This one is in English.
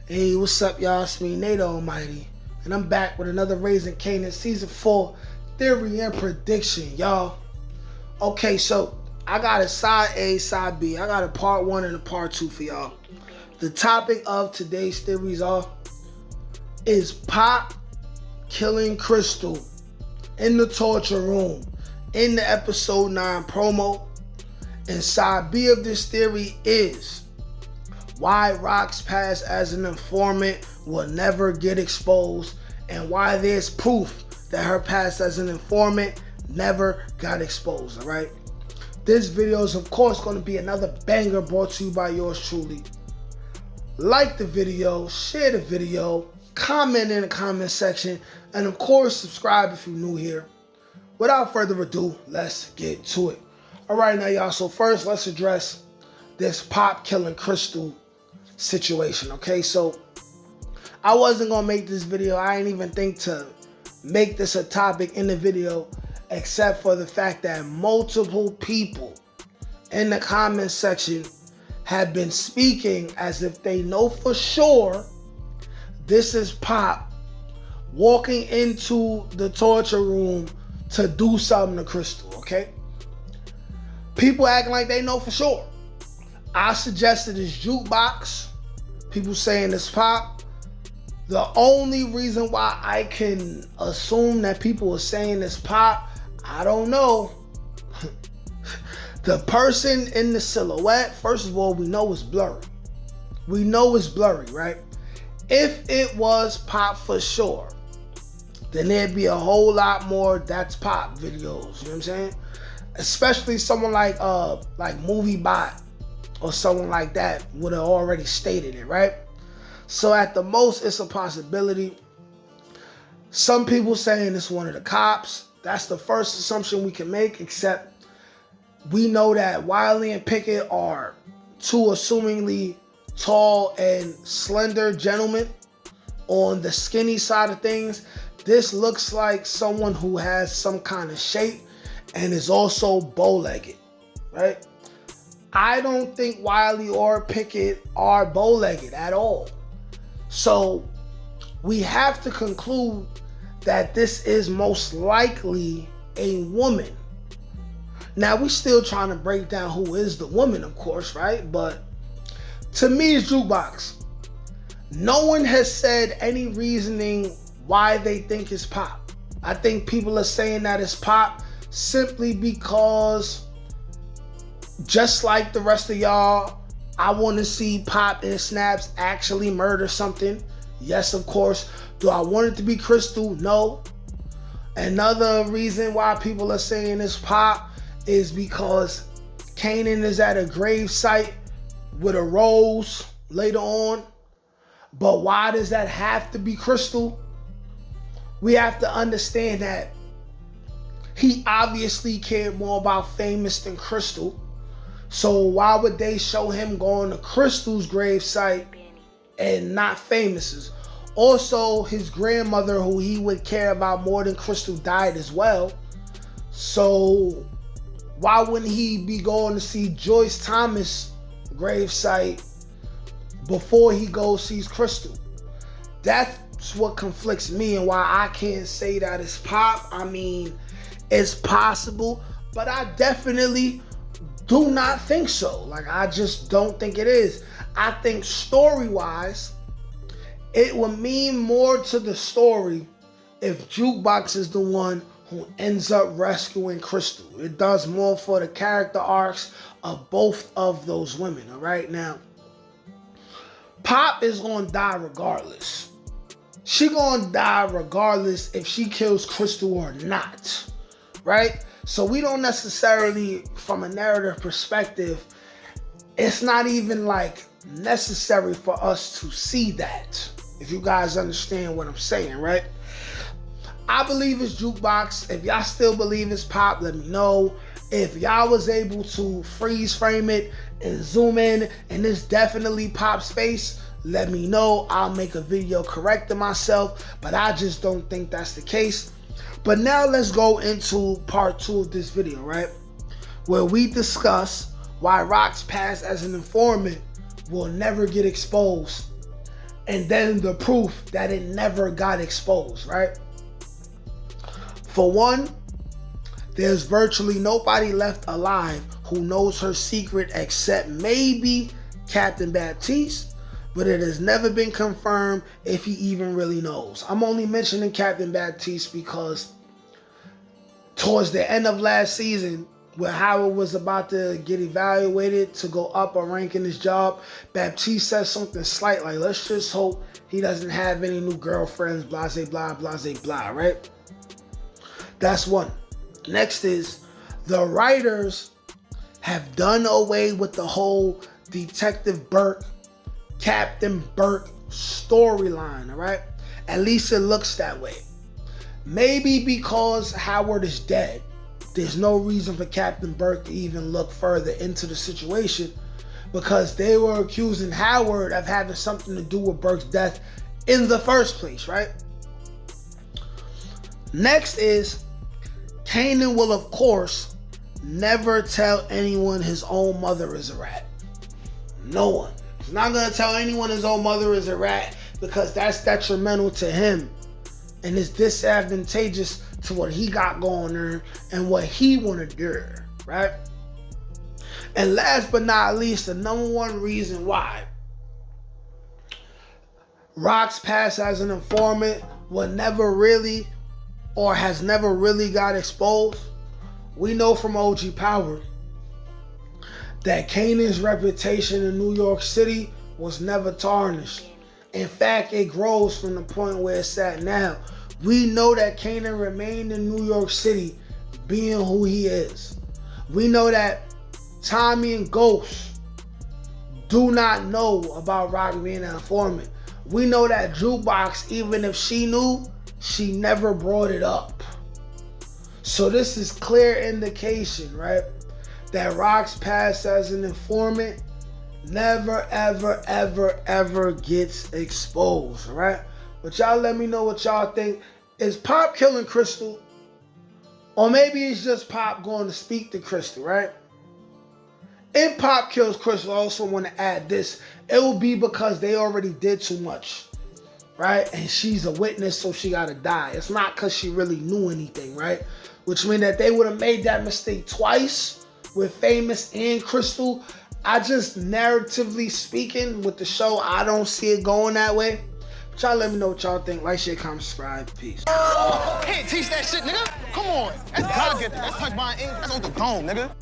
Hey, what's up, y'all? It's me, Nate Almighty, and I'm back with another Raising Kanan Season 4 Theory and Prediction, y'all. Okay, so I got a Side A, Side B. I got a Part 1 and a Part 2 for y'all. The topic of today's theories is Pop killing Krystal in the torture room in the Episode 9 promo. And Side B of this theory is why Raqs' past as an informant will never get exposed, and why there's proof that her past as an informant never got exposed, all right? This video is, of course, going to be another banger brought to you by yours truly. Like the video, share the video, comment in the comment section, and of course, subscribe if you're new here. Without further ado, let's get to it. All right, now, y'all, so first, let's address this Pop killing Krystal situation, okay? So I wasn't gonna make this video. I didn't even think to make this a topic in the video, except for the fact that multiple people in the comment section have been speaking as if they know for sure this is Pop walking into the torture room to do something to Krystal, okay? People acting like they know for sure. I suggested this jukebox. People saying it's Pop. The only reason why I can assume that people are saying it's Pop, I don't know. The person in the silhouette, first of all, we know it's blurry. We know it's blurry, right? If it was Pop for sure, then there'd be a whole lot more That's Pop videos, you know what I'm saying? Especially someone like Movie Bot or someone like that would have already stated it, right? So at the most, it's a possibility. Some people saying it's one of the cops. That's the first assumption we can make, except we know that Wiley and Pickett are two assumingly tall and slender gentlemen. On the skinny side of things, this looks like someone who has some kind of shape and is also bow-legged, right? I don't think Wiley or Pickett are bow-legged at all. So we have to conclude that this is most likely a woman. Now, we're still trying to break down who is the woman, of course, right? But to me, it's jukebox. No one has said any reasoning why they think it's Pop. I think people are saying that it's Pop simply because, just like the rest of y'all, I want to see Pop and Snaps actually murder something. Yes, of course. Do I want it to be Krystal? No. Another reason why people are saying it's Pop is because Kanan is at a grave site with a rose later on. But why does that have to be Krystal? We have to understand that he obviously cared more about Famous than Krystal. So why would they show him going to Krystal's gravesite and not Famous's? Also, his grandmother, who he would care about more than Krystal, died as well. So why wouldn't he be going to see Joyce Thomas' gravesite before he goes sees Krystal? That's what conflicts me and why I can't say that it's Pop. I mean, it's possible, but I definitely do not think so. Like, I just don't think it is. I think story-wise, it would mean more to the story if Jukebox is the one who ends up rescuing Krystal. It does more for the character arcs of both of those women, all right? Now, Pop is going to die regardless. She going to die regardless if she kills Krystal or not, right? So we don't necessarily, from a narrative perspective, it's not even like necessary for us to see that, if you guys understand what I'm saying, right? I believe it's Jukebox. If y'all still believe it's Pop, let me know. If y'all was able to freeze frame it and zoom in and it's definitely Pop's face, let me know. I'll make a video correcting myself, but I just don't think that's the case. But now let's go into part 2 of this video, right? Where we discuss why Raqs' past as an informant will never get exposed, and then the proof that it never got exposed, right? For one, there's virtually nobody left alive who knows her secret except maybe Captain Baptiste, but it has never been confirmed if he even really knows. I'm only mentioning Captain Baptiste because towards the end of last season, when Howard was about to get evaluated to go up a rank in his job, Baptiste said something slight like, let's just hope he doesn't have any new girlfriends, blase blah, blase blah, right? That's one. Next is, the writers have done away with the whole Detective Burke, Captain Burke storyline, all right? At least it looks that way. Maybe because Howard is dead, there's no reason for Captain Burke to even look further into the situation, because they were accusing Howard of having something to do with Burke's death in the first place, right? Next is, Kanan will, of course, never tell anyone his own mother is a rat. No one. He's not going to tell anyone his own mother is a rat because that's detrimental to him and is disadvantageous to what he got going on and what he want to do, right? And last but not least, the number one reason why Raqs' past as an informant will never really or has never really got exposed. We know from OG Power that Kanan's reputation in New York City was never tarnished. In fact, it grows from the point where it's at now. We know that Kanan remained in New York City being who he is. We know that Tommy and Ghost do not know about Raqs being an informant. We know that Jukebox, even if she knew, she never brought it up. So this is clear indication, right, that Raqs' past as an informant never, ever, ever, ever gets exposed, right? But y'all let me know what y'all think. Is Pop killing Krystal? Or maybe it's just Pop going to speak to Krystal, right? If Pop kills Krystal, I also want to add this. It will be because they already did too much, right? And she's a witness, so she got to die. It's not because she really knew anything, right? Which means that they would have made that mistake twice with Famous and Krystal. I just, narratively speaking, with the show, I don't see it going that way. But y'all let me know what y'all think. Like, share, comment, subscribe. Peace. Can't teach that shit, nigga. Come on. That's God get that. That's punch by ink. That's on the dome, nigga.